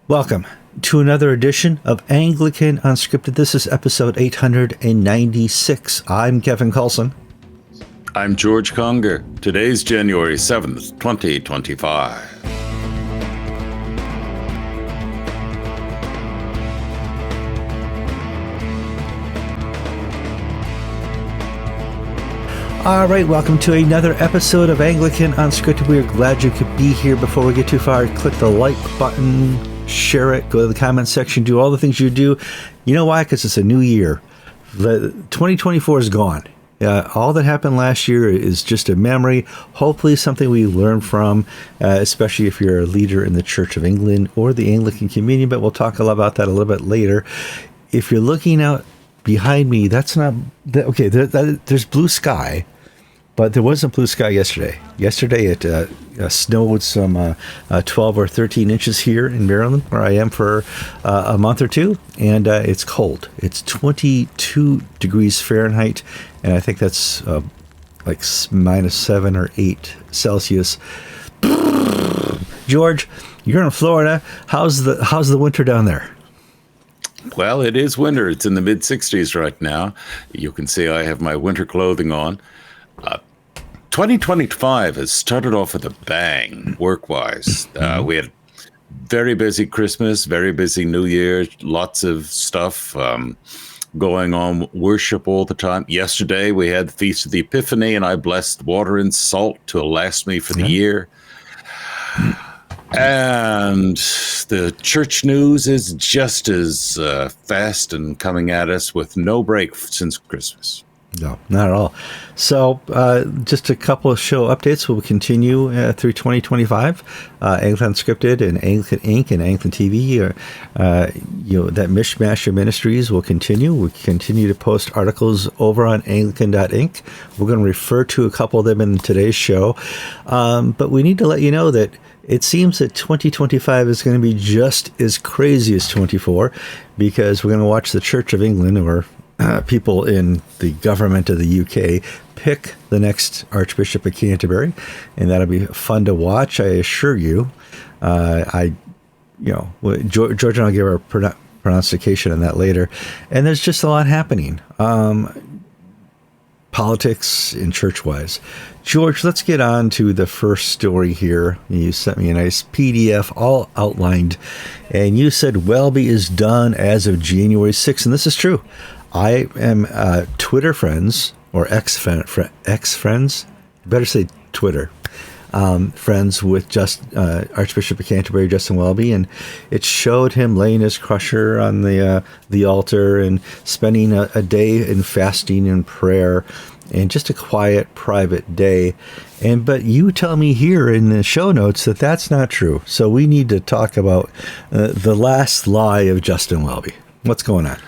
Welcome to another edition of Anglican Unscripted. This is episode 896. I'm Kevin Kallsen. I'm George Conger. Today's January 7th, 2025. All right, welcome to another episode of Anglican Unscripted. We are glad you could be here. Before we get too far, click the like button, share it, go to the comment section, do all the things you do. You know why? Because it's a new year. The 2024 is gone. All that happened last year is just a memory, hopefully something we learn from, especially if you're a leader in the Church of England or the Anglican Communion, but we'll talk a lot about that a little bit later. If you're looking out behind me, that's not, okay, there's blue sky, but there wasn't blue sky yesterday. Yesterday it snowed some 12 or 13 inches here in Maryland, where I am for a month or two, and it's cold. It's 22 degrees Fahrenheit, and I think that's like minus 7 or 8 Celsius. George, you're in Florida. How's the winter down there? Well, it is winter. It's in the mid-60s right now. You can see I have my winter clothing on. 2025 has started off with a bang, work-wise. We had very busy Christmas, very busy New Year, lots of stuff going on, worship all the time. Yesterday, we had the Feast of the Epiphany, and I blessed water and salt to last me for the year. And the church news is just as fast and coming at us with no break since Christmas. No, not at all. So just a couple of show updates. We'll continue through 2025. Anglican Unscripted and Anglican Inc. and Anglican TV, that mishmash of ministries will continue. We'll continue to post articles over on Anglican.inc. We're going to refer to a couple of them in today's show. But we need to let you know that it seems that 2025 is going to be just as crazy as 24, because we're going to watch the Church of England, or people in the government of the UK, pick the next Archbishop of Canterbury, and that'll be fun to watch, I assure you. George and I'll give our pronunciation on that later. And there's just a lot happening, politics and church-wise. George, let's get on to the first story here. You sent me a nice PDF all outlined, and you said Welby is done as of January 6th, and this is true. I am Twitter friends, or ex-friends, better say Twitter, friends with Archbishop of Canterbury, Justin Welby, and it showed him laying his crusher on the altar and spending a day in fasting and prayer, and just a quiet, private day. But you tell me here in the show notes that that's not true. So we need to talk about the last lie of Justin Welby. What's going on?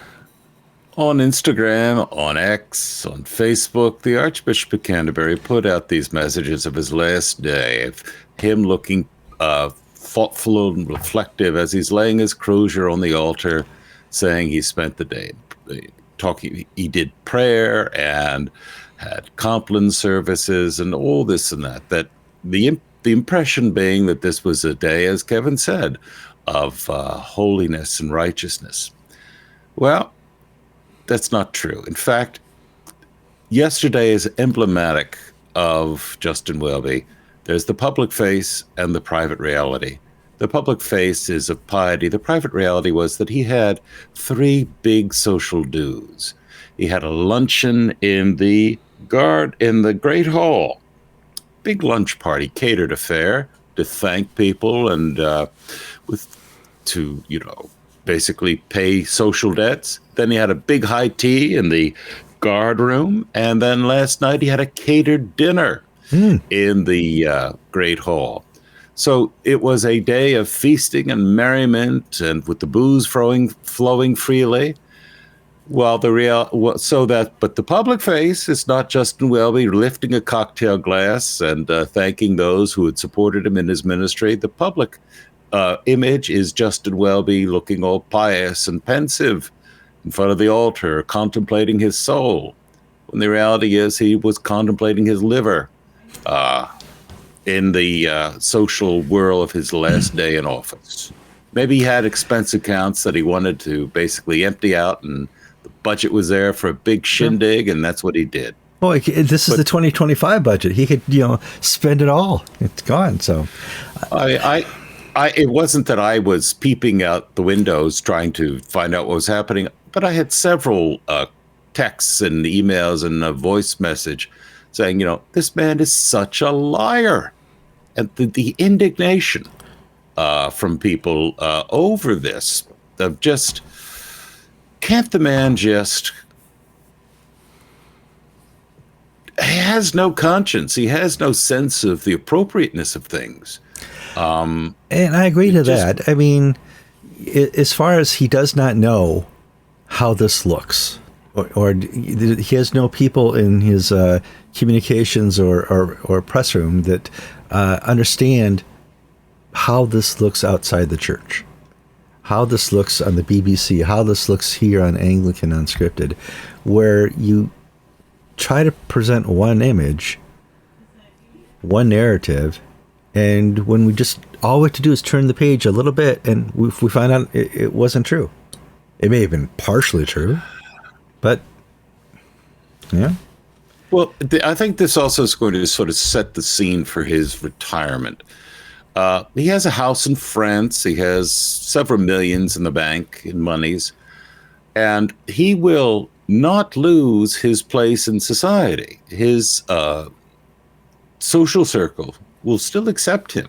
On Instagram, on X, on Facebook, the Archbishop of Canterbury put out these messages of his last day, of him looking thoughtful and reflective as he's laying his crozier on the altar, saying he spent the day talking. He did prayer and had Compline services and all this and that. That the impression being that this was a day, as Kevin said, of holiness and righteousness. Well, that's not true. In fact, yesterday is emblematic of Justin Welby. There's the public face and the private reality. The public face is of piety. The private reality was that he had 3 big social dues. He had a luncheon in the Great Hall, big lunch party, catered affair to thank people and basically pay social debts. Then he had a big high tea in the guard room, and then last night he had a catered dinner in the Great Hall. So it was a day of feasting and merriment, and with the booze flowing freely. But the public face is not Justin Welby lifting a cocktail glass and thanking those who had supported him in his ministry. The public image is Justin Welby looking all pious and pensive in front of the altar, contemplating his soul, when the reality is he was contemplating his liver in the social whirl of his last day in office. Maybe he had expense accounts that he wanted to basically empty out, and the budget was there for a big shindig, and that's what he did. Boy, this is the 2025 budget. He could, spend it all. It's gone. So, it wasn't that I was peeping out the windows trying to find out what was happening, but I had several texts and emails and a voice message saying, this man is such a liar. And the indignation from people over this, of just, can't the man just, he has no conscience. He has no sense of the appropriateness of things. And I agree to that. I mean, as far as he does not know how this looks, or he has no people in his communications or press room that understand how this looks outside the church, how this looks on the BBC, how this looks here on Anglican Unscripted, where you try to present one image, one narrative, and when all we have to do is turn the page a little bit, and we find out it wasn't true. It may have been partially true, but yeah. Well, I think this also is going to sort of set the scene for his retirement. He has a house in France. He has several millions in the bank in monies, and he will not lose his place in society. His social circle will still accept him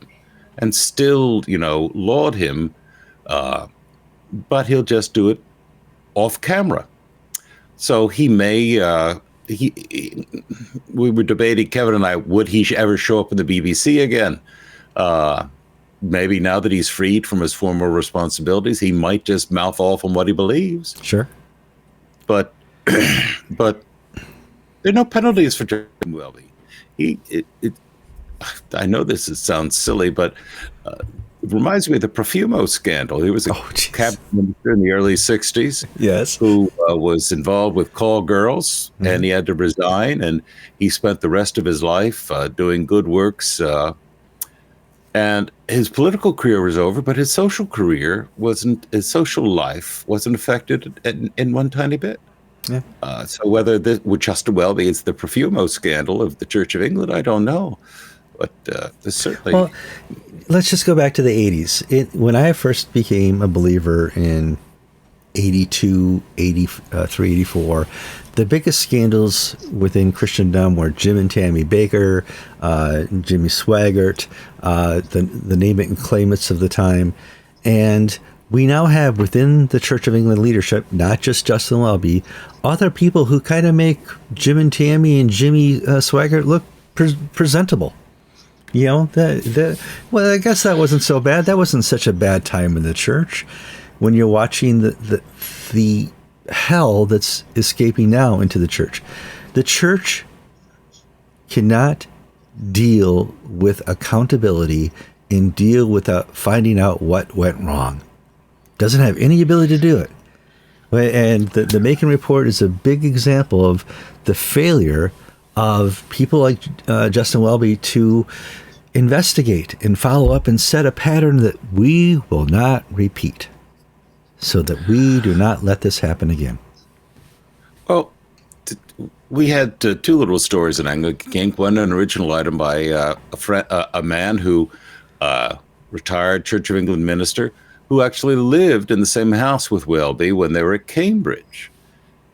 and still, laud him, but he'll just do it off camera. So he may, we were debating, Kevin and I, would he ever show up in the BBC again? Maybe now that he's freed from his former responsibilities, he might just mouth off on what he believes. Sure. But there are no penalties for Justin Welby. I know this sounds silly, but it reminds me of the Profumo scandal. He was a cabinet minister in the early 60s. Yes. Who was involved with call girls, and he had to resign, and he spent the rest of his life doing good works. And his political career was over, but his social life wasn't affected in one tiny bit. Yeah. So whether with Justin Welby is the Profumo scandal of the Church of England, I don't know. But there's certainly... Well, let's just go back to the 80s. When I first became a believer in 82, 83, 84, the biggest scandals within Christendom were Jim and Tammy Baker, Jimmy Swaggart, the name it and claim it's of the time. And we now have within the Church of England leadership, not just Justin Welby, other people who kind of make Jim and Tammy and Jimmy Swaggart look presentable. Well, I guess that wasn't so bad. That wasn't such a bad time in the church when you're watching the hell that's escaping now into the church. The church cannot deal with accountability and deal without finding out what went wrong. Doesn't have any ability to do it. And the Macon Report is a big example of the failure of people like Justin Welby to investigate and follow up and set a pattern that we will not repeat, so that we do not let this happen again. Well, we had two little stories in Anglican Ink. One, an original item by a man who retired Church of England minister who actually lived in the same house with Welby when they were at Cambridge.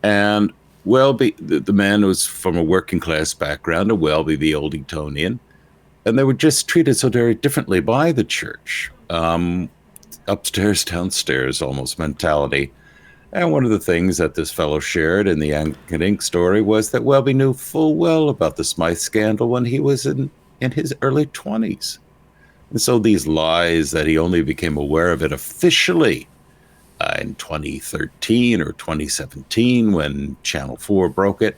And Welby, the man was from a working class background, and Welby, the old Etonian, and they were just treated so very differently by the church. Upstairs, downstairs almost mentality. And one of the things that this fellow shared in the Anglican Ink story was that Welby knew full well about the Smythe scandal when he was in his early 20s. And so these lies that he only became aware of it officially in 2013 or 2017 when Channel 4 broke it,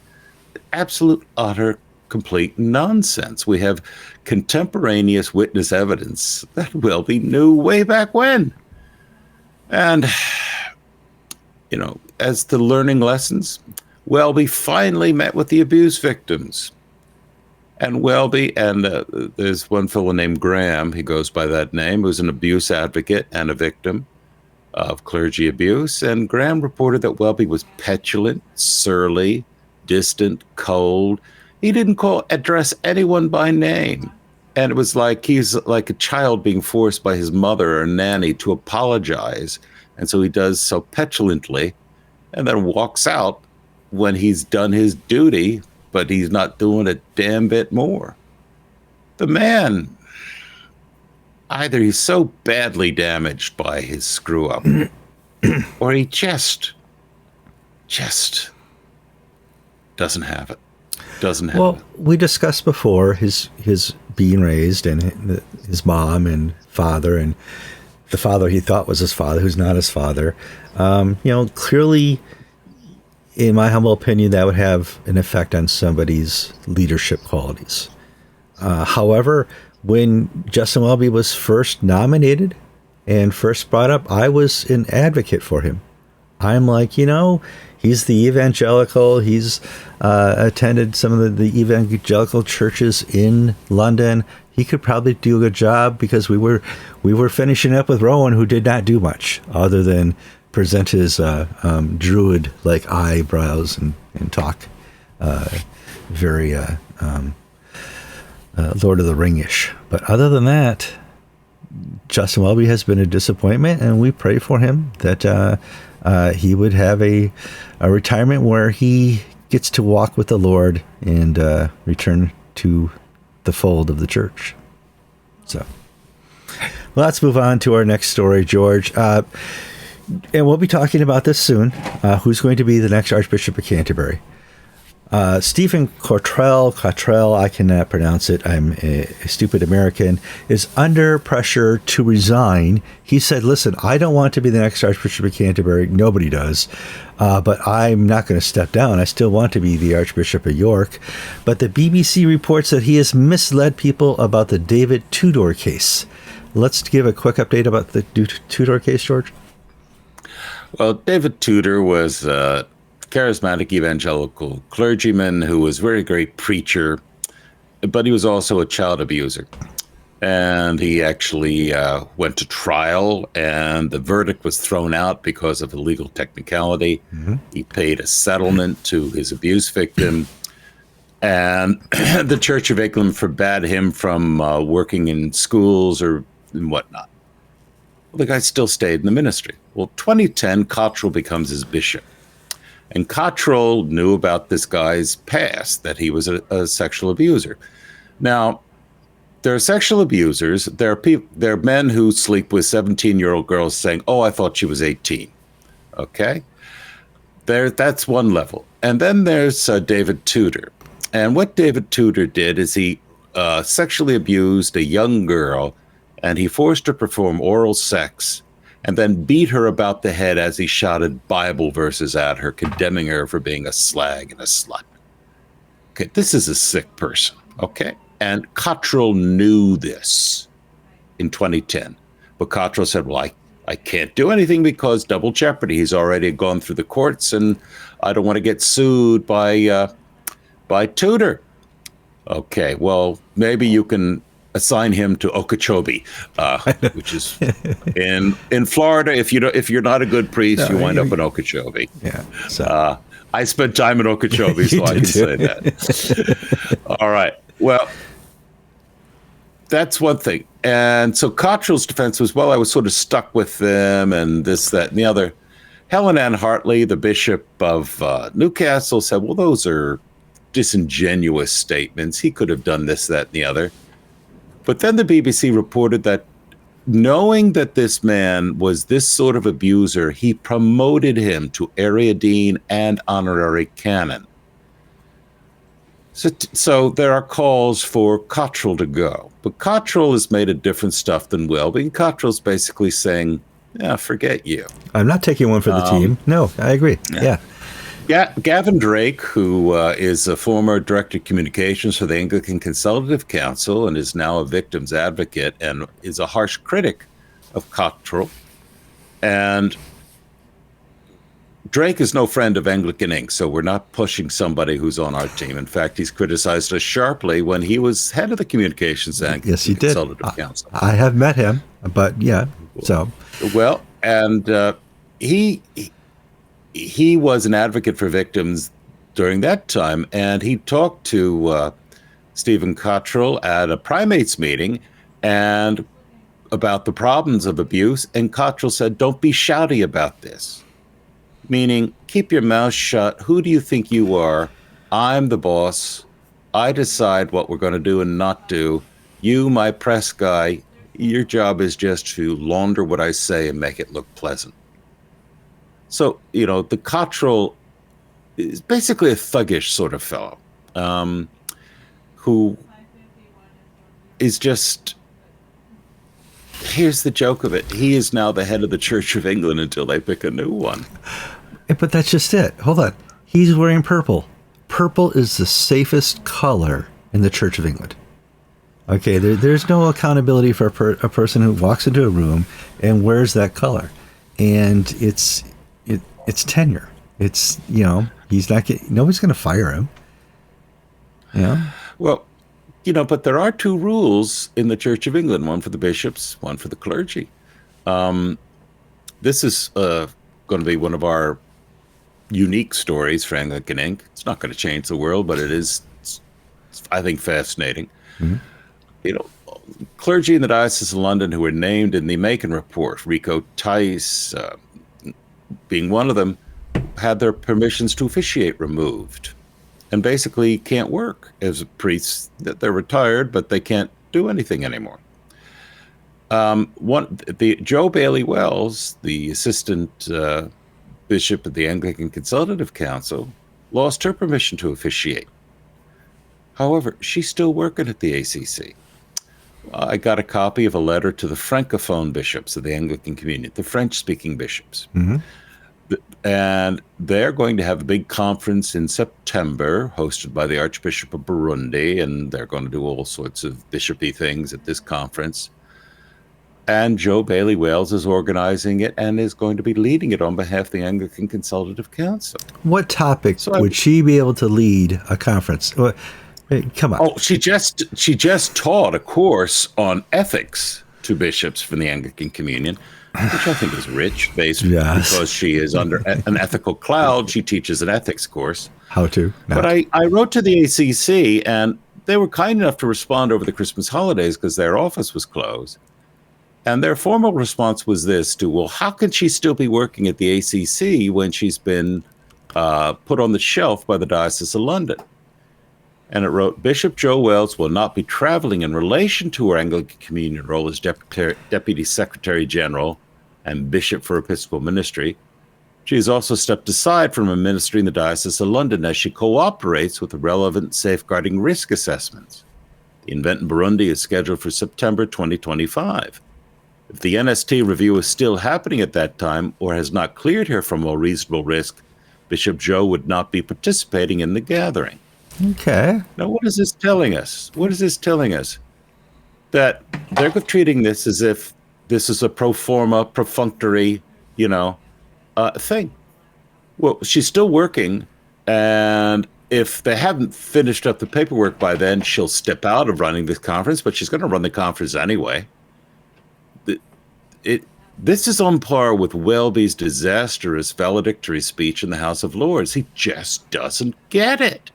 absolute, utter, complete nonsense. We have contemporaneous witness evidence that Welby knew way back when. And, as the learning lessons, Welby finally met with the abuse victims. And Welby, and there's one fellow named Graham, he goes by that name, who's an abuse advocate and a victim of clergy abuse. And Graham reported that Welby was petulant, surly, distant, cold. He didn't address anyone by name. And it was like he's like a child being forced by his mother or nanny to apologize. And so he does so petulantly and then walks out when he's done his duty, but he's not doing a damn bit more. The man, either he's so badly damaged by his screw up, or he just doesn't have it. Well, we discussed before his being raised and his mom and father and the father he thought was his father, who's not his father. Clearly, in my humble opinion, that would have an effect on somebody's leadership qualities. However, when Justin Welby was first nominated and first brought up, I was an advocate for him. I'm like, he's the evangelical. He's attended some of the evangelical churches in London. He could probably do a good job because we were finishing up with Rowan, who did not do much other than present his druid-like eyebrows and talk very Lord of the Ring-ish. But other than that, Justin Welby has been a disappointment, and we pray for him that he would have a retirement where he gets to walk with the Lord and return to the fold of the church. So, well, let's move on to our next story, George. And we'll be talking about this soon. Who's going to be the next Archbishop of Canterbury? Stephen Cottrell, I cannot pronounce it. I'm a stupid American, is under pressure to resign. He said, listen, I don't want to be the next Archbishop of Canterbury. Nobody does. But I'm not going to step down. I still want to be the Archbishop of York. But the BBC reports that he has misled people about the David Tudor case. Let's give a quick update about the Tudor case, George. Well, David Tutor was a charismatic evangelical clergyman who was a very great preacher, but he was also a child abuser. And he actually went to trial, and the verdict was thrown out because of a legal technicality. Mm-hmm. He paid a settlement to his abuse victim, and the Church of England forbade him from working in schools or whatnot. The guy still stayed in the ministry. Well, 2010, Cottrell becomes his bishop. And Cottrell knew about this guy's past, that he was a sexual abuser. Now, there are sexual abusers. There are men who sleep with 17-year-old girls saying, oh, I thought she was 18. Okay? That's one level. And then there's David Tudor. And what David Tudor did is he sexually abused a young girl, and he forced her to perform oral sex and then beat her about the head as he shouted Bible verses at her, condemning her for being a slag and a slut. Okay, this is a sick person, okay? And Cottrell knew this in 2010. But Cottrell said, well, I can't do anything because double jeopardy. He's already gone through the courts, and I don't want to get sued by Tutor. Okay, well, maybe you can assign him to Okeechobee, which is in Florida. If you're not a good priest, you wind up in Okeechobee. Yeah. So. I spent time in Okeechobee, so I can say that. All right. Well, that's one thing. And so Cottrell's defense was, well, I was sort of stuck with them and this, that, and the other. Helen Ann Hartley, the bishop of Newcastle, said, well, those are disingenuous statements. He could have done this, that, and the other. But then the BBC reported that knowing that this man was this sort of abuser, he promoted him to area dean and honorary canon. So there are calls for Cottrell to go. But Cottrell has made a different stuff than Welby. And Cottrell's basically saying, yeah, forget you. I'm not taking one for the team. No, I agree. Yeah. Gavin Drake, who is a former director of communications for the Anglican Consultative Council and is now a victim's advocate and is a harsh critic of Cottrell. And Drake is no friend of Anglican Inc., so we're not pushing somebody who's on our team. In fact, he's criticized us sharply when he was head of the communications Anglican Yes, he did. Consultative Council. I have met him, but yeah. So well, and he was an advocate for victims during that time, and he talked to Stephen Cottrell at a primates meeting and about the problems of abuse, and Cottrell said, "Don't be shouty about this." Meaning, keep your mouth shut. Who do you think you are? I'm the boss. I decide what we're going to do and not do. You, my press guy, your job is just to launder what I say and make it look pleasant. So, the Cottrell is basically a thuggish sort of fellow who is just... Here's the joke of it. He is now the head of the Church of England until they pick a new one. But that's just it. Hold on. He's wearing purple. Purple is the safest color in the Church of England. Okay, there's no accountability for a person who walks into a room and wears that color. And it's tenure. It's, he's not getting... Nobody's going to fire him. Yeah. Well, but there are two rules in the Church of England, one for the bishops, one for the clergy. This is going to be one of our unique stories for Anglican Inc. It's not going to change the world, but it is, I think, fascinating. Mm-hmm. Clergy in the Diocese of London who were named in the Macon report, Rico Tice being one of them, had their permissions to officiate removed. And basically can't work as priests. They're retired, but they can't do anything anymore. Joe Bailey Wells, the assistant bishop of the Anglican Consultative Council, lost her permission to officiate. However, she's still working at the ACC. I got a copy of a letter to the Francophone bishops of the Anglican Communion, the French-speaking bishops. Mm-hmm. And they're going to have a big conference in September, hosted by the Archbishop of Burundi, and they're going to do all sorts of bishopy things at this conference. And Joe Bailey Wells is organizing it and is going to be leading it on behalf of the Anglican Consultative Council. What topic would she be able to lead a conference? Come on. Oh, she just taught a course on ethics to bishops from the Anglican Communion, which I think is rich, because she is under an ethical cloud. She teaches an ethics course. How to. No. But I wrote to the ACC, and they were kind enough to respond over the Christmas holidays because their office was closed. And their formal response was this: how can she still be working at the ACC when she's been put on the shelf by the Diocese of London? And it wrote, Bishop Joe Wells will not be traveling in relation to her Anglican Communion role as Deputy Secretary General and Bishop for Episcopal Ministry. She has also stepped aside from her ministry in the Diocese of London as she cooperates with the relevant safeguarding risk assessments. The event in Burundi is scheduled for September 2025. If the NST review is still happening at that time or has not cleared her from all reasonable risk, Bishop Joe would not be participating in the gathering. Okay. Now, what is this telling us? What is this telling us? That they're treating this as if this is a pro forma, perfunctory, thing. Well, she's still working, and if they haven't finished up the paperwork by then, she'll step out of running this conference, but she's going to run the conference anyway. This is on par with Welby's disastrous valedictory speech in the House of Lords. He just doesn't get it.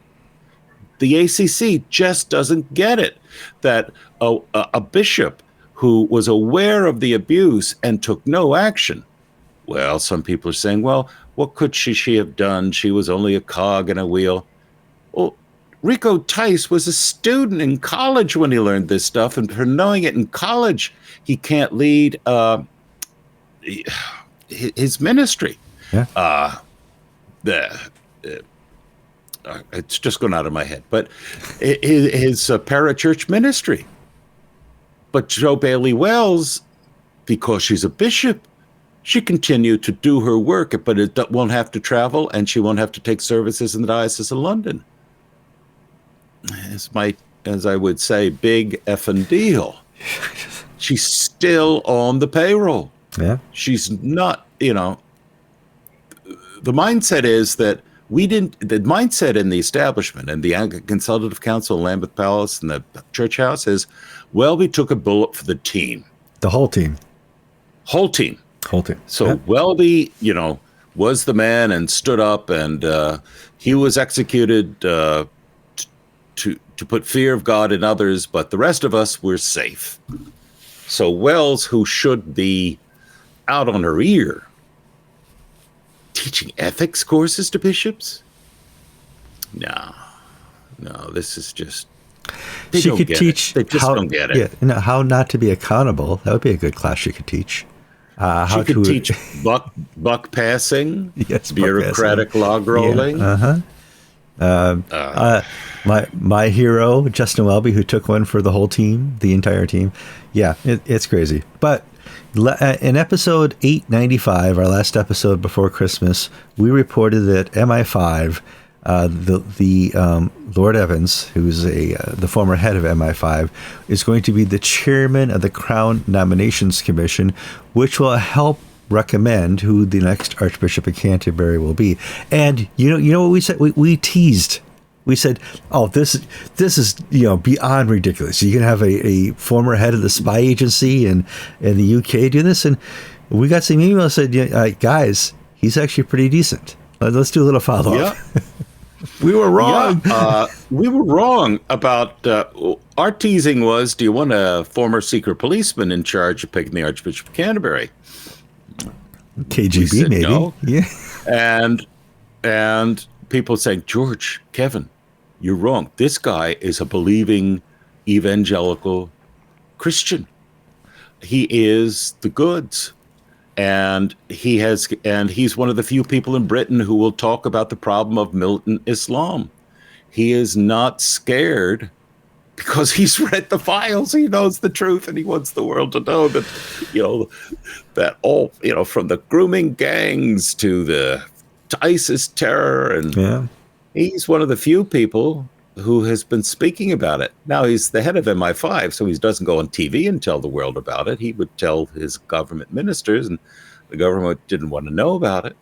The ACC just doesn't get it, that a bishop who was aware of the abuse and took no action. Well, some people are saying, well, what could she have done? She was only a cog in a wheel. Well, Rico Tice was a student in college when he learned this stuff, and for knowing it in college, he can't lead his ministry. Yeah. It's just gone out of my head, but his parachurch ministry. But Joe Bailey Wells, because she's a bishop, she continued to do her work, but it won't have to travel, and she won't have to take services in the Diocese of London. It's as I would say, big effing deal. She's still on the payroll. Yeah. She's not, the mindset is that the mindset in the establishment and the Anglican Consultative Council, Lambeth Palace, and the church house is, Welby took a bullet for the team. The whole team. Whole team. Whole team. So Yep. Welby, was the man and stood up, and he was executed to put fear of God in others, but the rest of us were safe. So Wells, who should be out on her ear, teaching ethics courses to bishops? No, this is just... She could teach They just don't get it. Yeah, how not to be accountable. That would be a good class she could teach. She could teach buck passing, yes, bureaucratic log rolling. Yeah, my hero, Justin Welby, who took one for the whole team, the entire team. Yeah, it's crazy. But in episode 895, our last episode before Christmas, we reported that MI5, the Lord Evans, who's the former head of MI5, is going to be the chairman of the Crown Nominations Commission, which will help recommend who the next Archbishop of Canterbury will be. And you know what we said? We teased. We said, "Oh, this is beyond ridiculous. You can have a former head of the spy agency in the UK do this." And we got some emails that said, "Guys, he's actually pretty decent. Let's do a little follow up." Yeah. We were wrong. Yeah, we were wrong about our teasing was, do you want a former secret policeman in charge of picking the Archbishop of Canterbury? KGB, maybe. No. Yeah. And people saying, George, Kevin, you're wrong. This guy is a believing evangelical Christian. He is the goods. And he's one of the few people in Britain who will talk about the problem of militant Islam. He is not scared because he's read the files. He knows the truth, and he wants the world to know that, that all, from the grooming gangs to ISIS terror, and he's one of the few people who has been speaking about it. Now, he's the head of MI5, so he doesn't go on TV and tell the world about it. He would tell his government ministers, and the government didn't want to know about it.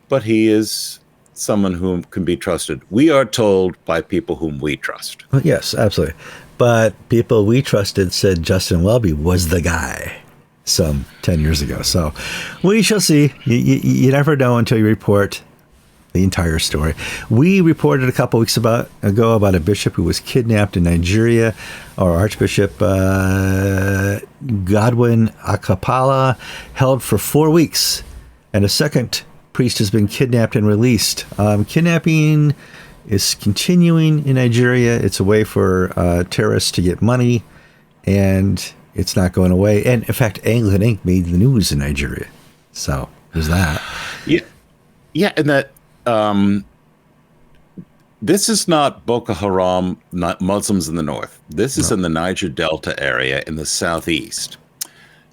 But he is someone whom can be trusted. We are told by people whom we trust. Yes, absolutely. But people we trusted said Justin Welby was the guy some 10 years ago. So we shall see. You never know until you report the entire story. We reported a couple weeks ago about a bishop who was kidnapped in Nigeria, or Archbishop Godwin Akapala, held for 4 weeks, and a second priest has been kidnapped and released. Kidnapping is continuing in Nigeria. It's a way for terrorists to get money, and it's not going away. And in fact, Anglican Inc. made the news in Nigeria. So there's that. Yeah, and that this is not Boko Haram, not Muslims in the north. This is in the Niger Delta area in the southeast.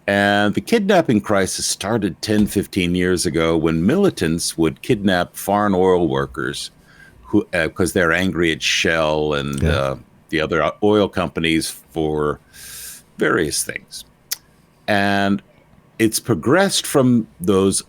And the kidnapping crisis started 10, 15 years ago when militants would kidnap foreign oil workers who, because they're angry at Shell and the other oil companies for various things. And it's progressed from those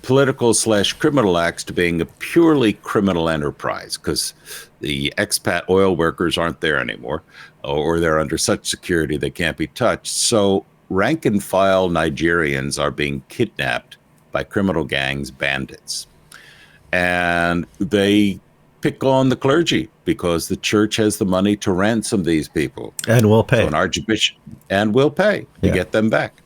political/criminal acts to being a purely criminal enterprise, because the expat oil workers aren't there anymore, or they're under such security they can't be touched. So rank and file Nigerians are being kidnapped by criminal gangs, bandits. And they pick on the clergy because the church has the money to ransom these people. And will pay. So an archbishop, and will pay to get them back.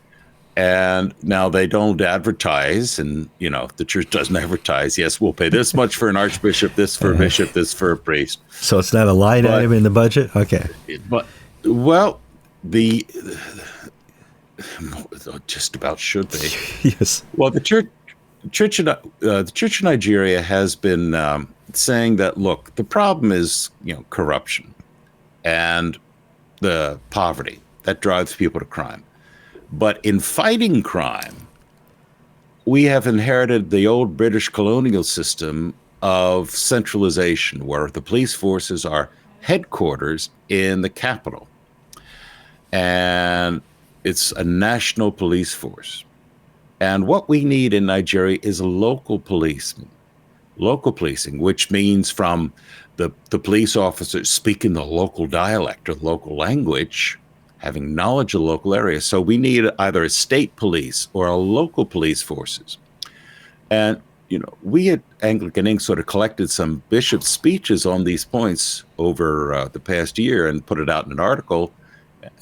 And now they don't advertise, and, the church doesn't advertise. Yes, we'll pay this much for an archbishop, this for a bishop, this for a priest. So it's not a line item in the budget? Okay. But, well, the just about should be. Yes. Well, the church in Nigeria has been saying that, look, the problem is, corruption and the poverty that drives people to crime. But in fighting crime, we have inherited the old British colonial system of centralization, where the police forces are headquarters in the capital. And it's a national police force. And what we need in Nigeria is local policing, which means from the police officers speaking the local dialect or local language, having knowledge of the local area. So we need either a state police or a local police forces. And, we at Anglican Inc. sort of collected some bishop speeches on these points over the past year and put it out in an article.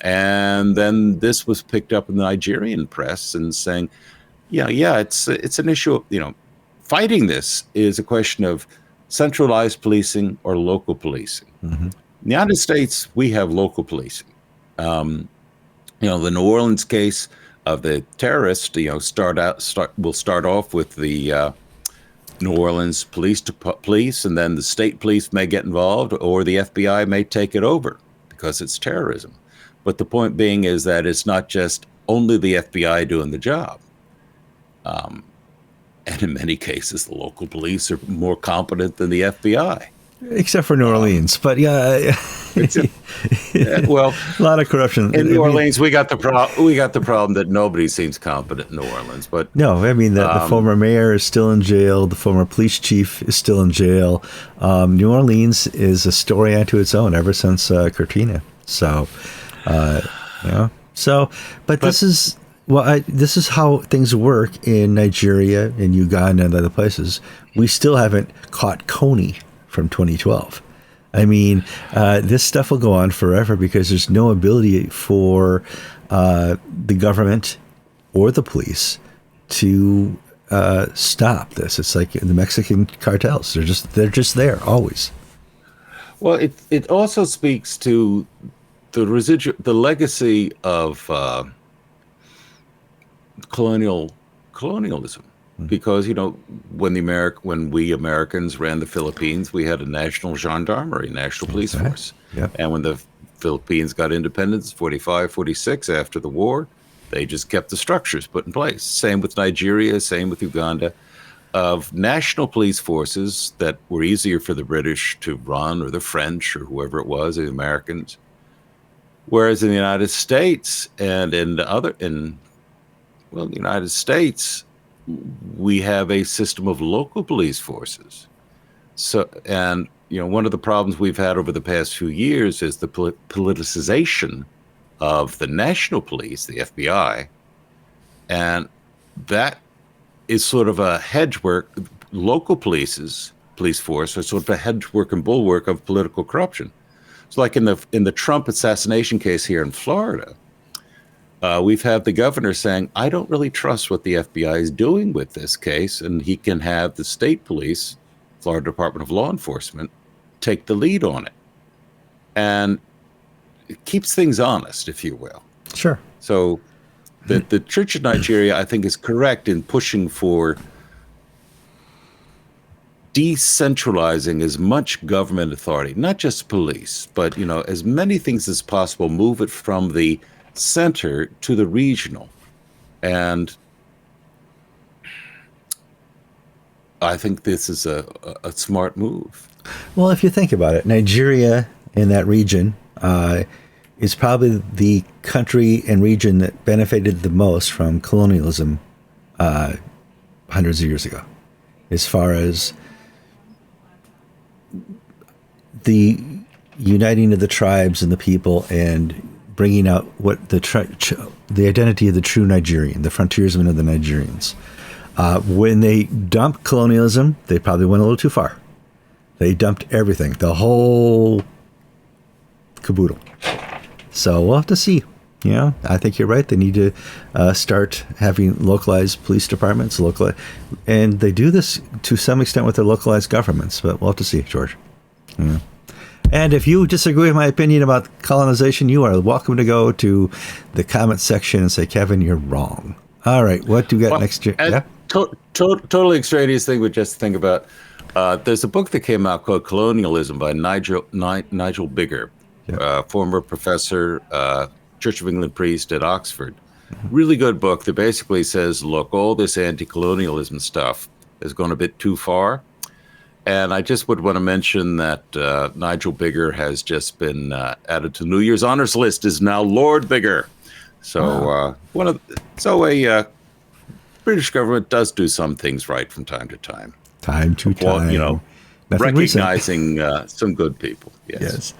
And then this was picked up in the Nigerian press and saying, it's an issue of, fighting this is a question of centralized policing or local policing. Mm-hmm. In the United States, we have local policing. The New Orleans case of the terrorist, will start off with the New Orleans police, and then the state police may get involved, or the FBI may take it over because it's terrorism. But the point being is that it's not just only the FBI doing the job. And in many cases, the local police are more competent than the FBI. Except for New Orleans, but well, a lot of corruption in New Orleans. We got the problem that nobody seems competent in New Orleans. But no, the former mayor is still in jail. The former police chief is still in jail. New Orleans is a story unto its own ever since Katrina. So, this is this is how things work in Nigeria, in Uganda, and other places. We still haven't caught Coney from 2012. This stuff will go on forever because there's no ability for the government or the police to stop this. It's like the Mexican cartels. They're just there always. Well, it also speaks to the legacy of colonialism. Because, when we Americans ran the Philippines, we had a national gendarmerie, national police force. Yep. And when the Philippines got independence, 45, 46, after the war, they just kept the structures put in place. Same with Nigeria, same with Uganda, of national police forces that were easier for the British to run, or the French, or whoever it was, the Americans. Whereas in the United States and the United States, we have a system of local police forces. So, and one of the problems we've had over the past few years is the politicization of the national police, the FBI, and that is sort of a hedgework. Local police force are sort of a hedgework and bulwark of political corruption. So, like in the Trump assassination case here in Florida. We've had the governor saying, I don't really trust what the FBI is doing with this case, and he can have the state police, Florida Department of Law Enforcement, take the lead on it. And it keeps things honest, if you will. Sure. So the Church of Nigeria, I think, is correct in pushing for decentralizing as much government authority, not just police, but, as many things as possible, move it from the center to the regional. And I think this is a smart move. Well, if you think about it, Nigeria in that region is probably the country and region that benefited the most from colonialism hundreds of years ago, as far as the uniting of the tribes and the people and bringing out what the identity of the true Nigerian, the frontiersmen of the Nigerians. When they dumped colonialism, they probably went a little too far. They dumped everything, the whole caboodle. So we'll have to see. I think you're right. They need to start having localized police departments, and they do this to some extent with their localized governments. But we'll have to see, George. Yeah. And if you disagree with my opinion about colonization, you are welcome to go to the comment section and say, Kevin, you're wrong. All right, what do you got next year? Yeah? Totally extraneous thing, but just to think about. There's a book that came out called Colonialism by Nigel Bigger, former professor, Church of England priest at Oxford. Really good book that basically says, look, all this anti-colonialism stuff has gone a bit too far. And I just would want to mention that Nigel Bigger has just been added to New Year's honors list, is now Lord Bigger. So British government does do some things right from time to time. Time to time. You know, Nothing recognizing some good people. Yes.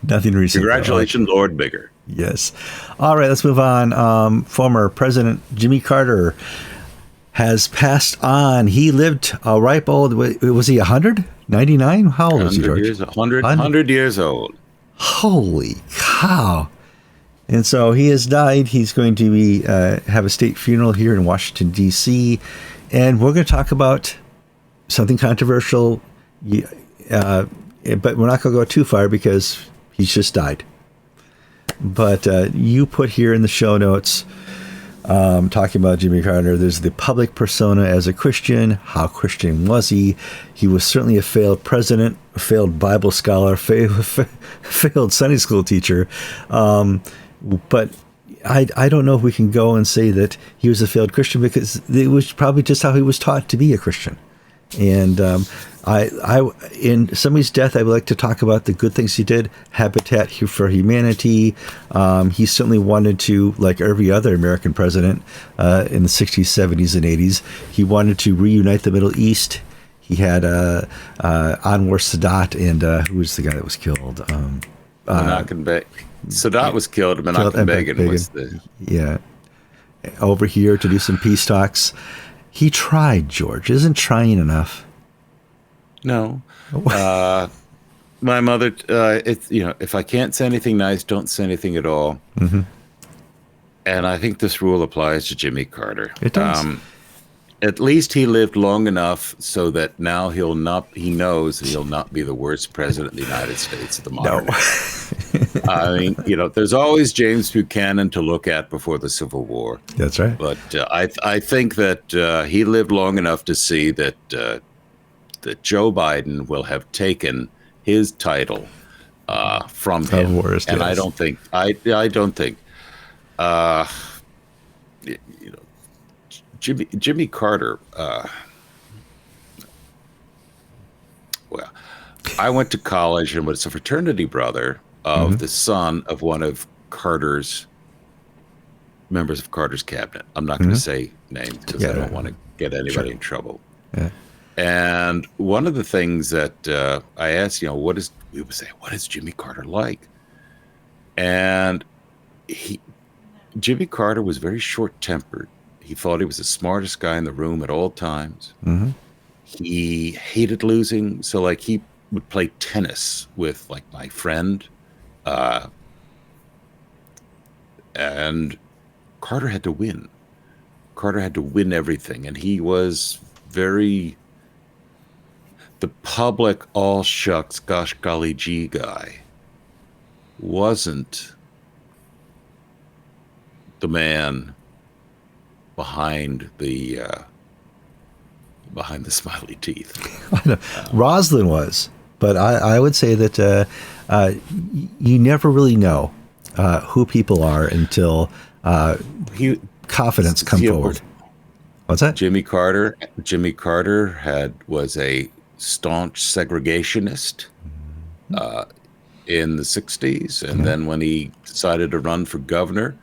Nothing recent. Congratulations, Lord Bigger. Yes. All right, let's move on. Former President Jimmy Carter has passed on. He lived a ripe old, was he 100? 99? How old was he, George? 100 years old. Holy cow. And so he has died. He's going to be have a state funeral here in Washington, D.C. And we're going to talk about something controversial, but we're not going to go too far because he's just died. But you put here in the show notes, talking about Jimmy Carter, there's the public persona as a Christian. How Christian was he? He was certainly a failed president, a failed Bible scholar, failed Sunday school teacher. But I don't know if we can go and say that he was a failed Christian, because it was probably just how he was taught to be a Christian. And in somebody's death, I would like to talk about the good things he did. Habitat for Humanity. He certainly wanted to, like every other American president in the 60s, 70s, and 80s, he wanted to reunite the Middle East. He had Anwar Sadat and who was the guy that was killed? Menachem Begin. Sadat was killed. Menachem Begin was the... Yeah. Over here to do some peace talks. He tried, George. Isn't trying enough? No. My mother, it's, you know, if I can't say anything nice, don't say anything at all. Mm-hmm. And I think this rule applies to Jimmy Carter. It does. At least he lived long enough so that now he knows that he'll not be the worst president of the United States of the modern era. I mean, you know, there's always James Buchanan to look at before the Civil War. That's right. But I think that he lived long enough to see that that Joe Biden will have taken his title from him. Worst, and yes. I don't think. You know, Jimmy Carter. Well, I went to college and was a fraternity brother of the son of one of Carter's members of Carter's cabinet. I'm not going to say names because I don't want to get anybody in trouble. Yeah. And one of the things that I asked, you know, we would say, what is Jimmy Carter like? And Jimmy Carter was very short-tempered. He thought he was the smartest guy in the room at all times. Mm-hmm. He hated losing. So like he would play tennis with like my friend. And Carter had to win. Carter had to win everything. And he was the public all shucks, gosh golly gee guy wasn't the man behind the smiley teeth. I know. Roslyn was, but I would say that you never really know who people are until confidence come forward. What's that? Jimmy Carter was a staunch segregationist in the 60s, and then when he decided to run for governor,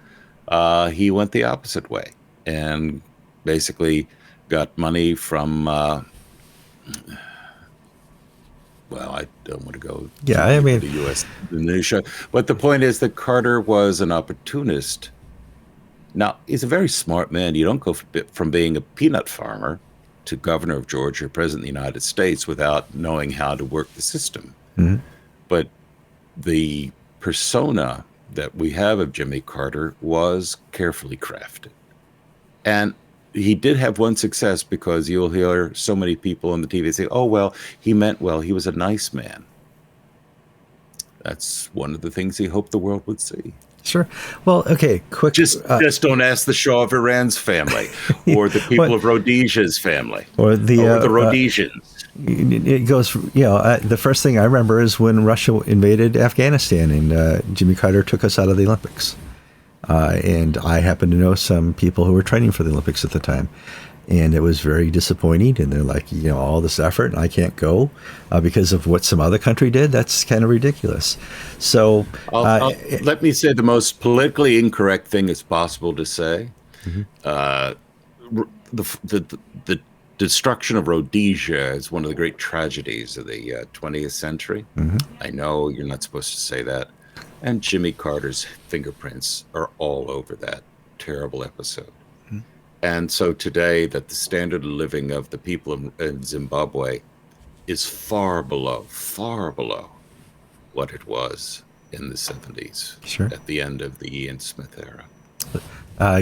he went the opposite way and basically got money from well, I don't want to go the U.S. the news show, but the point is that Carter was an opportunist. Now, he's a very smart man. You don't go from being a peanut farmer to governor of Georgia, president of the United States, without knowing how to work the system. Mm-hmm. But the persona that we have of Jimmy Carter was carefully crafted. And he did have one success, because you'll hear so many people on the TV say, oh, well, he meant well, he was a nice man. That's one of the things he hoped the world would see. Sure. Well, okay, quick. Just don't ask the Shah of Iran's family, or the people of Rhodesia's family, or the Rhodesians. It goes, the first thing I remember is when Russia invaded Afghanistan, and Jimmy Carter took us out of the Olympics. And I happen to know some people who were training for the Olympics at the time. And it was very disappointing. And they're like, all this effort, and I can't go because of what some other country did. That's kind of ridiculous. So let me say the most politically incorrect thing it's possible to say. Mm-hmm. the destruction of Rhodesia is one of the great tragedies of the 20th century. I know you're not supposed to say that. And Jimmy Carter's fingerprints are all over that terrible episode. And so today, that the standard of living of the people in Zimbabwe is far below what it was in the 70s, Sure. at the end of the Ian Smith era.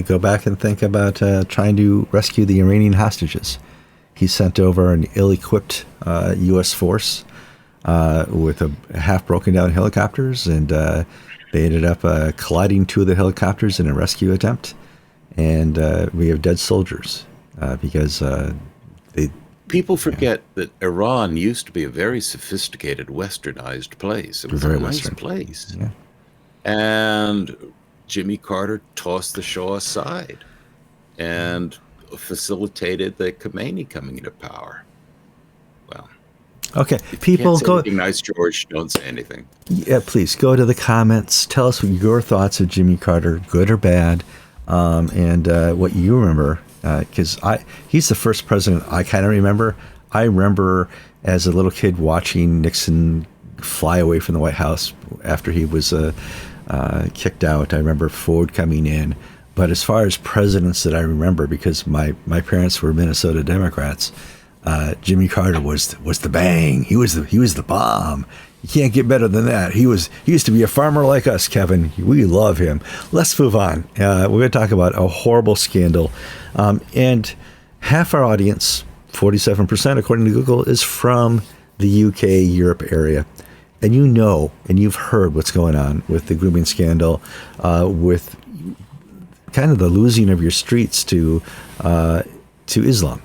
Go back and think about trying to rescue the Iranian hostages. He sent over an ill-equipped U.S. force with a half broken down helicopters, and they ended up colliding two of the helicopters in a rescue attempt. And we have dead soldiers because they... People forget that Iran used to be a very sophisticated, westernized place. It was Very a nice Western place. Yeah. And Jimmy Carter tossed the Shah aside and facilitated the Khomeini coming into power. Well, Okay, if people you can't say go. anything nice, George, don't say anything. Yeah, please go to the comments. Tell us what your thoughts of Jimmy Carter, good or bad, and what you remember. Because he's the first president I kind of remember. I remember as a little kid watching Nixon fly away from the White House after he was kicked out. I remember Ford coming in. But as far as presidents that I remember, because my parents were Minnesota Democrats, Jimmy Carter was the bang. He was the bomb. You can't get better than that. He used to be a farmer like us, Kevin. We love him. Let's move on. We're going to talk about a horrible scandal. And half our audience, 47%, according to Google, is from the UK, Europe area. And and you've heard what's going on with the grooming scandal, with kind of the losing of your streets to Islam,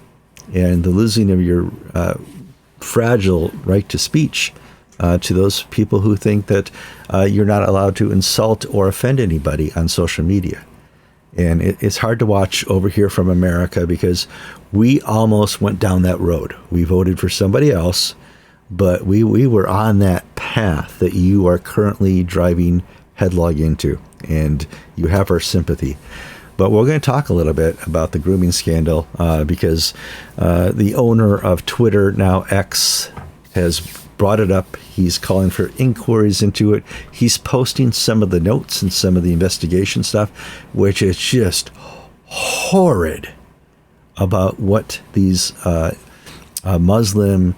and the losing of your fragile right to speech to those people who think that you're not allowed to insult or offend anybody on social media. And it's hard to watch over here from America because we almost went down that road. We voted for somebody else, but we were on that path that you are currently driving headlong into, and you have our sympathy. But we're going to talk a little bit about the grooming scandal because the owner of Twitter, now X, has brought it up. He's calling for inquiries into it. He's posting some of the notes and some of the investigation stuff, which is just horrid about what these Muslim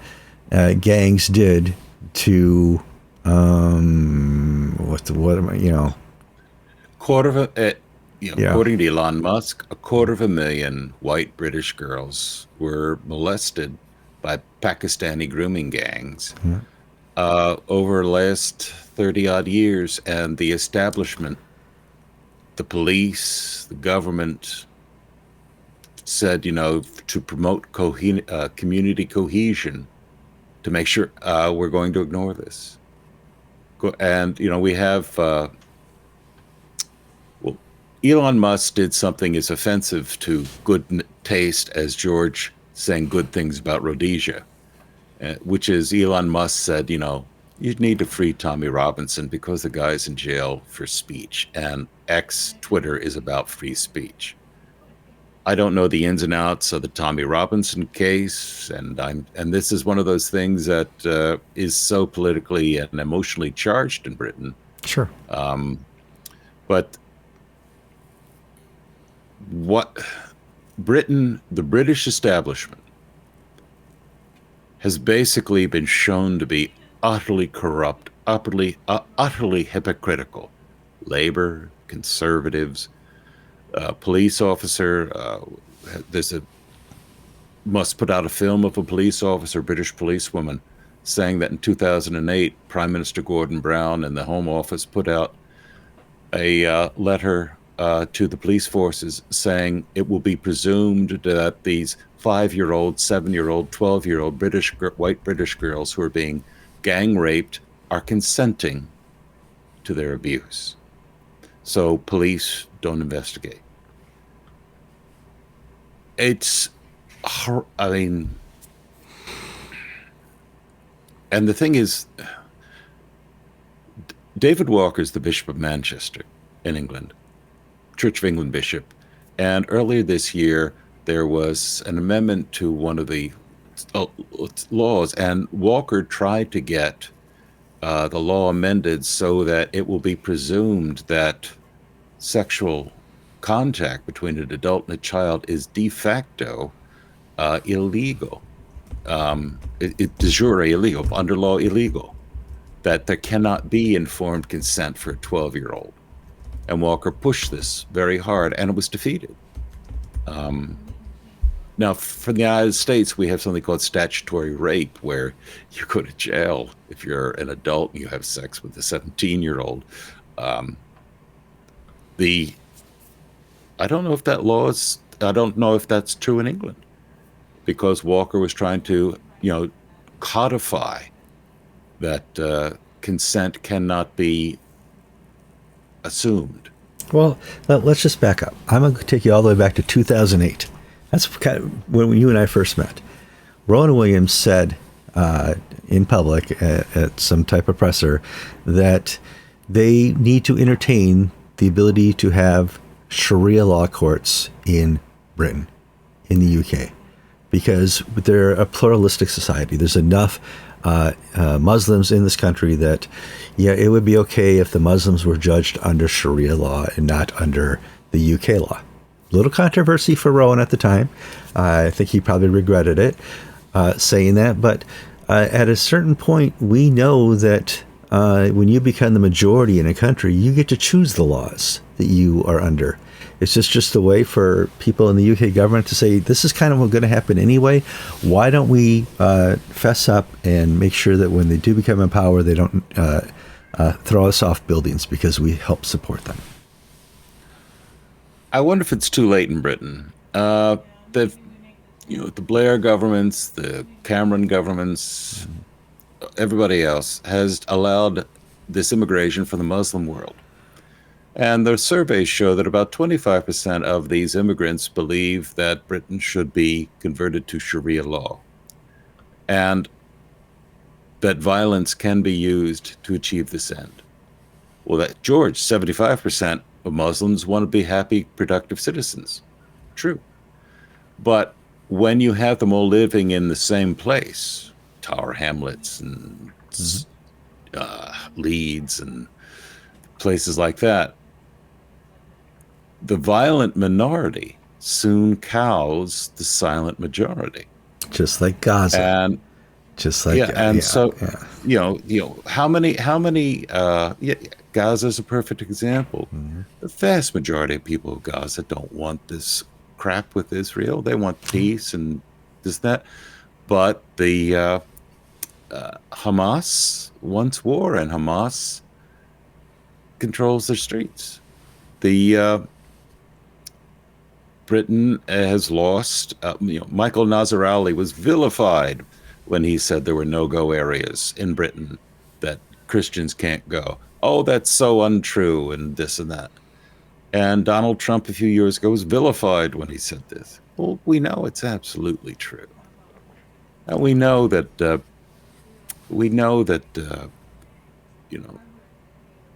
gangs did to according to Elon Musk, 250,000 white British girls were molested by Pakistani grooming gangs over the last 30 odd years. And the establishment, the police, the government said, to promote community cohesion, to make sure we're going to ignore this. And, we have, Elon Musk did something as offensive to good taste as George saying good things about Rhodesia, which is Elon Musk said, you need to free Tommy Robinson because the guy's in jail for speech. And X, Twitter, is about free speech. I don't know the ins and outs of the Tommy Robinson case, and this is one of those things that is so politically and emotionally charged in Britain. Sure. But what the British establishment has basically been shown to be utterly corrupt, utterly hypocritical. Labor, Conservatives, police officer. Must put out a film of a police officer, British policewoman, saying that in 2008, Prime Minister Gordon Brown and the Home Office put out a letter to the police forces saying it will be presumed that these 5-year-old, 7-year-old, 12-year-old white British girls who are being gang raped are consenting to their abuse. So police don't investigate. And the thing is, David Walker's the Bishop of Manchester in England, Church of England bishop. And earlier this year, there was an amendment to one of the uh, laws, and Walker tried to get the law amended so that it will be presumed that sexual contact between an adult and a child is de facto illegal. It de jure illegal, under law illegal, that there cannot be informed consent for a 12-year-old. And Walker pushed this very hard, and it was defeated. Now, for the United States, we have something called statutory rape, where you go to jail if you're an adult and you have sex with a 17-year-old. I don't know if that law is, I don't know if that's true in England, because Walker was trying to, codify that consent cannot be assumed. Well, let's just back up. I'm going to take you all the way back to 2008. That's kind of when you and I first met. Rowan Williams said in public at some type of presser that they need to entertain the ability to have Sharia law courts in Britain, in the UK, because they're a pluralistic society. There's enough Muslims in this country that, it would be okay if the Muslims were judged under Sharia law and not under the UK law. Little controversy for Rowan at the time. I think he probably regretted it, saying that. But at a certain point, we know that when you become the majority in a country, you get to choose the laws that you are under. It's just a way for people in the UK government to say, this is kind of what's going to happen anyway. Why don't we fess up and make sure that when they do become in power, they don't throw us off buildings because we help support them. I wonder if it's too late in Britain. The Blair governments, the Cameron governments, everybody else has allowed this immigration from the Muslim world. And the surveys show that about 25% of these immigrants believe that Britain should be converted to Sharia law, and that violence can be used to achieve this end. Well, that George, 75% of Muslims want to be happy, productive citizens. True. But when you have them all living in the same place, Tower Hamlets and Leeds and places like that, the violent minority soon cows the silent majority. Just like Gaza. And how many Gaza is a perfect example. Mm-hmm. The vast majority of people of Gaza don't want this crap with Israel. They want peace and this, that. But the Hamas wants war, and Hamas controls the streets. Britain has lost. Michael Nazarali was vilified when he said there were no-go areas in Britain that Christians can't go. Oh, that's so untrue, and this and that. And Donald Trump a few years ago was vilified when he said this. Well, we know it's absolutely true. And we know that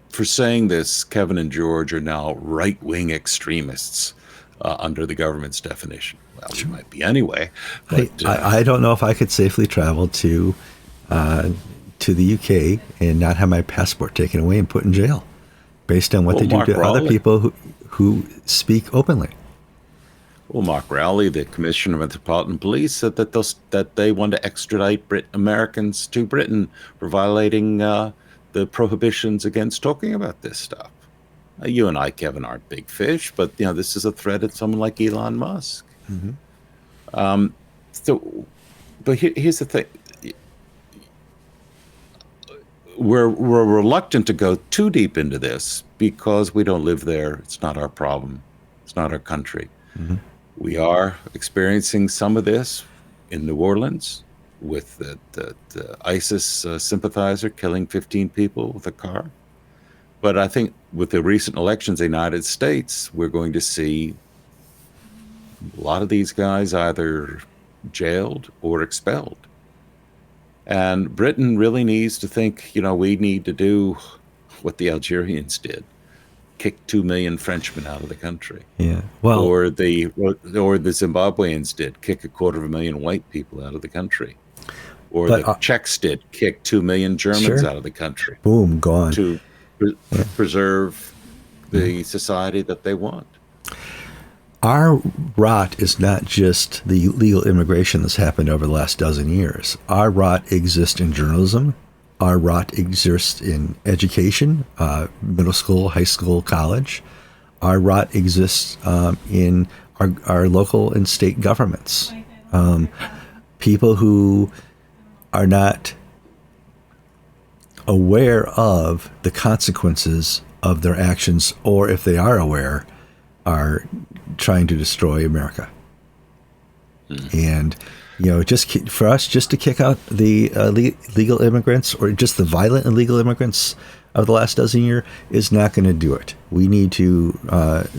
for saying this, Kevin and George are now right-wing extremists under the government's definition. Well, we might be anyway. But, I don't know if I could safely travel to the UK and not have my passport taken away and put in jail based on what they do to other people who speak openly. Well, Mark Rowley, the Commissioner of Metropolitan Police, said that they want to extradite Americans to Britain for violating the prohibitions against talking about this stuff. You and I, Kevin, aren't big fish, but this is a threat at someone like Elon Musk. Mm-hmm. But here's the thing: we're reluctant to go too deep into this because we don't live there. It's not our problem. It's not our country. Mm-hmm. We are experiencing some of this in New Orleans with the ISIS sympathizer killing 15 people with a car. But I think with the recent elections in the United States, we're going to see a lot of these guys either jailed or expelled. And Britain really needs to think, we need to do what the Algerians did. kicked 2 million Frenchmen out of the country. Yeah. Well, Or the Zimbabweans did, kick 250,000 white people out of the country. Or but the Czechs did, kick 2 million Germans sure. out of the country Boom, gone. to preserve the society that they want. Our rot is not just the illegal immigration that's happened over the last dozen years. Our rot exists in journalism. Our rot exists in education, middle school, high school, college. Our rot exists in our local and state governments. People who are not aware of the consequences of their actions, or if they are aware, are trying to destroy America. And, just for us, just to kick out the legal immigrants, or just the violent illegal immigrants of the last dozen years, is not going to do it. We need to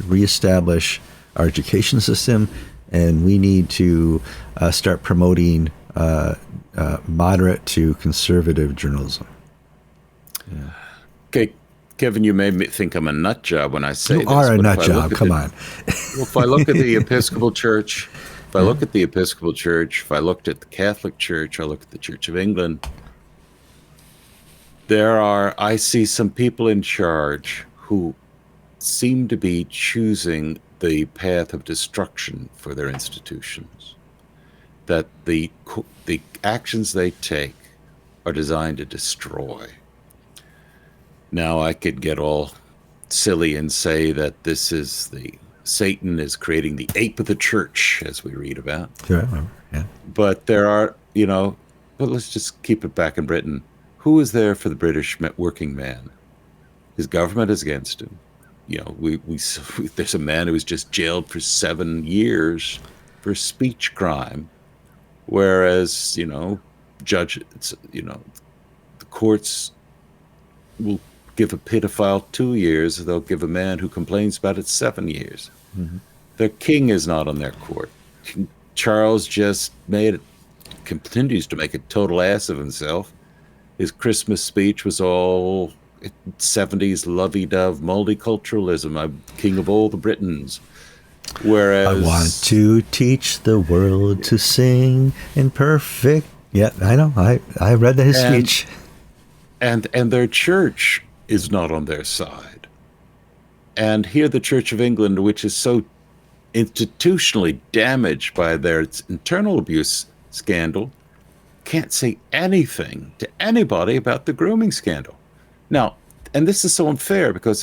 reestablish our education system, and we need to start promoting moderate to conservative journalism. Yeah. Okay, Kevin, you may think I'm a nut job when I say this. You are a nut job. Come on. Well, if I look at the Episcopal Church, if I look at the Episcopal Church, if I looked at the Catholic Church, I look at the Church of England, I see some people in charge who seem to be choosing the path of destruction for their institutions. That the actions they take are designed to destroy. Now, I could get all silly and say that this is Satan is creating the ape of the church, as we read about. Yeah, I remember. Yeah. But there are, but let's just keep it back in Britain. Who is there for the British working man? His government is against him. There's a man who was just jailed for 7 years for speech crime, whereas, the courts will give a pedophile 2 years, they'll give a man who complains about it 7 years. Mm-hmm. Their king is not on their court. Charles just continues to make a total ass of himself. His Christmas speech was all 70s lovey-dove multiculturalism. I'm king of all the Britons. Whereas I want to teach the world to sing in perfect. Yeah, I know. I read his speech. And their church is not on their side. And here the Church of England, which is so institutionally damaged by their internal abuse scandal, can't say anything to anybody about the grooming scandal. Now, and this is so unfair because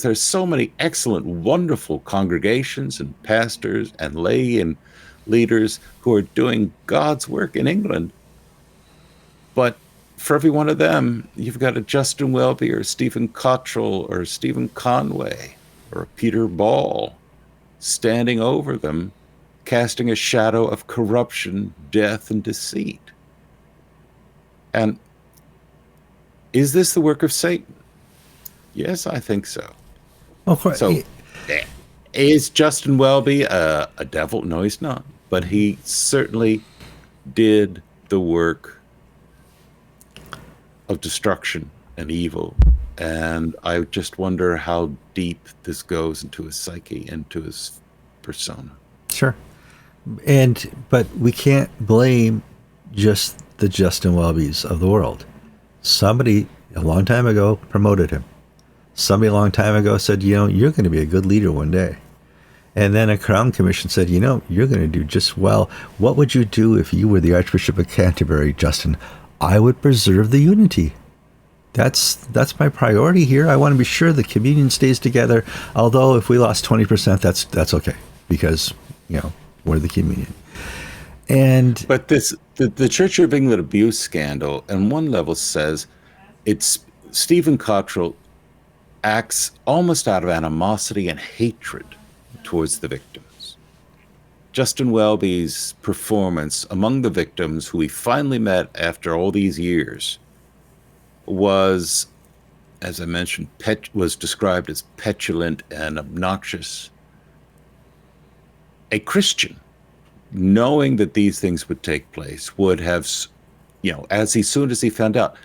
there's so many excellent, wonderful congregations and pastors and lay and leaders who are doing God's work in England. But for every one of them, you've got a Justin Welby or Stephen Cottrell or Stephen Conway or Peter Ball standing over them, casting a shadow of corruption, death, and deceit. And is this the work of Satan? Yes, I think so. So, is Justin Welby a devil? No, he's not. But he certainly did the work of destruction and evil. And I just wonder how deep this goes into his psyche and to his persona. Sure. But we can't blame just the Justin Welbys of the world. Somebody a long time ago promoted him. Somebody a long time ago said, you're going to be a good leader one day. And then a Crown Commission said, you're going to do just well. What would you do if you were the Archbishop of Canterbury, Justin? I would preserve the unity. That's my priority here. I want to be sure the communion stays together. Although if we lost 20%, that's okay, because we're the communion. But the Church of England abuse scandal, on one level, says it's Stephen Cottrell acts almost out of animosity and hatred towards the victims. Justin Welby's performance among the victims, who he finally met after all these years, was, as I mentioned, was described as petulant and obnoxious. A Christian, knowing that these things would take place, would have, as soon as he found out,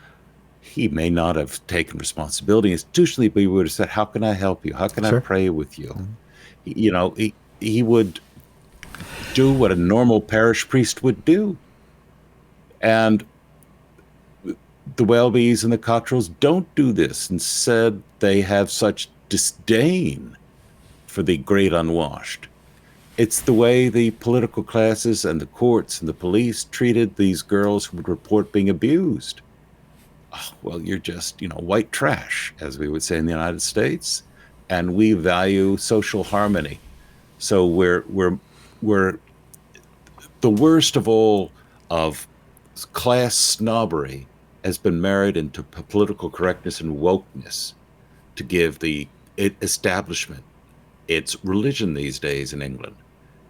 he may not have taken responsibility institutionally, but he would have said, how can I help you? How can I pray with you? He would do what a normal parish priest would do. And the Welbys and the Cottrells don't do this. Instead, they have such disdain for the great unwashed. It's the way the political classes and the courts and the police treated these girls who would report being abused. Oh, well, you're just, white trash, as we would say in the United States, and we value social harmony. So we're the worst of all of class snobbery has been married into political correctness and wokeness to give the establishment its religion these days in England.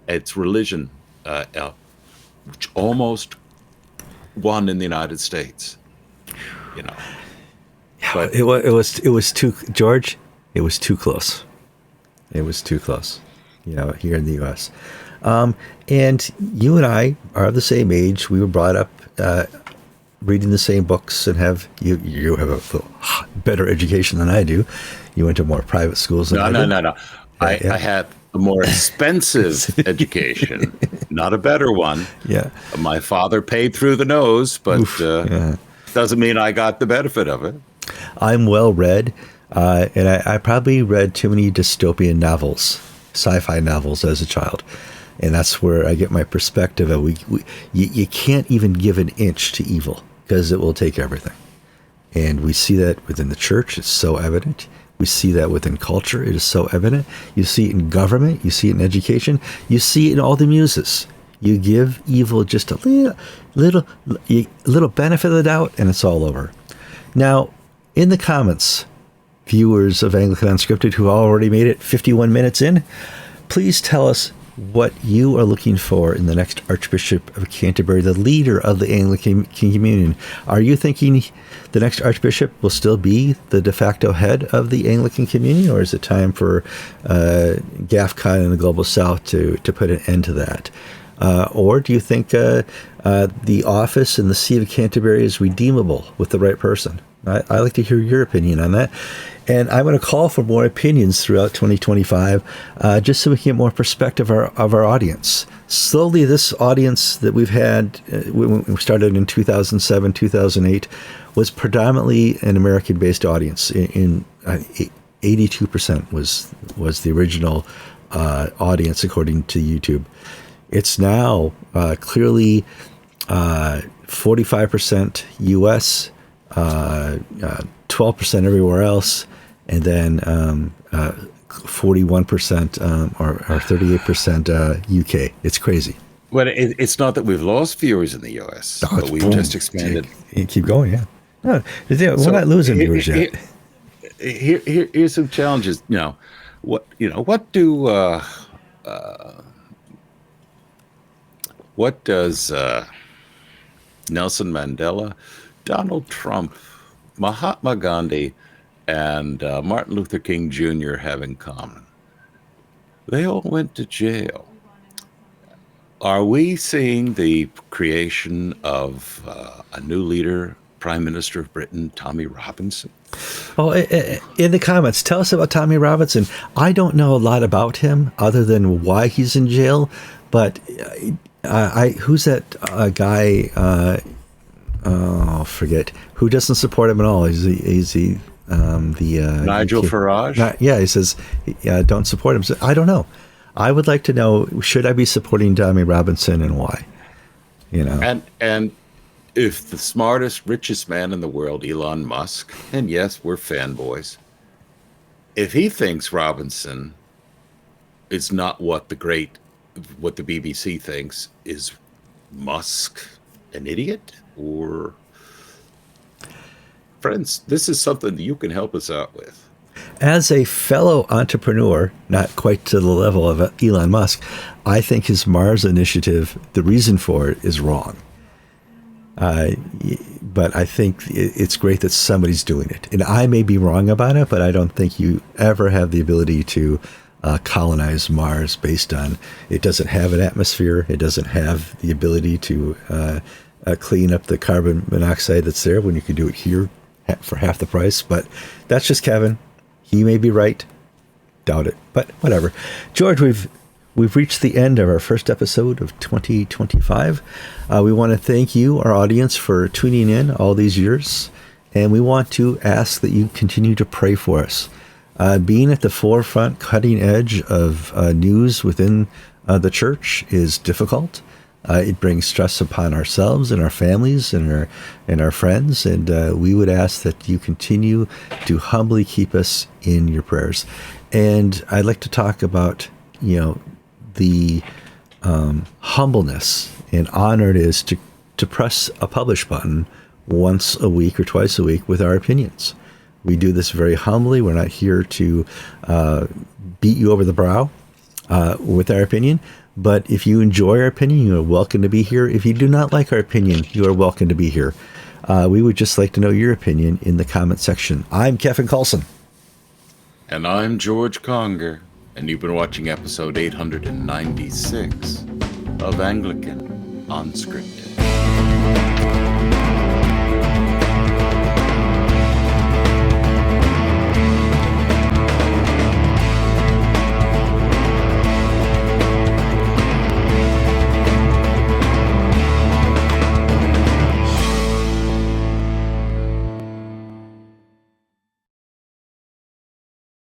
It's religion, which almost won in the United States. But it was too, George. It was too close. It was too close. Here in the U.S. And you and I are the same age. We were brought up reading the same books, and you have a little better education than I do. You went to more private schools than I did. No. I had a more expensive education, not a better one. Yeah. My father paid through the nose, but doesn't mean I got the benefit of it. I'm well read, and I probably read too many dystopian novels, sci-fi novels as a child. And that's where I get my perspective of you can't even give an inch to evil because it will take everything. And we see that within the church. It's so evident. We see that within culture. It is so evident. You see it in government. You see it in education. You see it in all the muses. You give evil just a little benefit of the doubt, and it's all over. Now, in the comments, viewers of Anglican Unscripted who already made it 51 minutes in, please tell us what you are looking for in the next Archbishop of Canterbury, the leader of the Anglican Communion. Are you thinking the next Archbishop will still be the de facto head of the Anglican Communion, or is it time for GAFCON in the Global South to put an end to that? Or do you think the office and the See of Canterbury is redeemable with the right person? I'd like to hear your opinion on that. And I'm going to call for more opinions throughout 2025, just so we can get more perspective of our audience. Slowly, this audience that we've had, when we started in 2007, 2008, was predominantly an American-based audience. In 82% was the original audience, according to YouTube. It's now clearly 45% U.S., 12% everywhere else, and then 41% or 38% UK. It's crazy. Well, it's not that we've lost viewers in the U.S., but we've just expanded. Keep going, yeah. No, we're not losing viewers yet. Here's some challenges. What does Nelson Mandela, Donald Trump, Mahatma Gandhi, and Martin Luther King Jr. have in common? They all went to jail. Are we seeing the creation of a new leader, Prime Minister of Britain, Tommy Robinson? Oh, in the comments, tell us about Tommy Robinson. I don't know a lot about him other than why he's in jail, but who's that guy? Forget who doesn't support him at all. He's the Nigel Farage. He says don't support him. So, I don't know. I would like to know, should I be supporting Tommy Robinson and why? And if the smartest, richest man in the world, Elon Musk, and yes, we're fanboys, if he thinks Robinson is not what the BBC thinks, is Musk an idiot? Or, friends, this is something that you can help us out with. As a fellow entrepreneur, not quite to the level of Elon Musk, I think his Mars initiative, the reason for it is wrong. But I think it's great that somebody's doing it. And I may be wrong about it, but I don't think you ever have the ability to colonize Mars based on it doesn't have an atmosphere. It doesn't have the ability to clean up the carbon monoxide that's there when you can do it here for half the price, but that's just Kevin. He may be right. Doubt it, but whatever. George, we've reached the end of our first episode of 2025. We want to thank you, our audience, for tuning in all these years, and we want to ask that you continue to pray for us. Being at the forefront, cutting edge of news within the church is difficult. It brings stress upon ourselves and our families and our friends, and we would ask that you continue to humbly keep us in your prayers. And I'd like to talk about, the humbleness and honor it is to press a publish button once a week or twice a week with our opinions. We do this very humbly. We're not here to beat you over the brow with our opinion. But if you enjoy our opinion, you are welcome to be here. If you do not like our opinion, you are welcome to be here. We would just like to know your opinion in the comment section. I'm Kevin Kallsen. And I'm George Conger. And you've been watching episode 896 of Anglican Unscripted.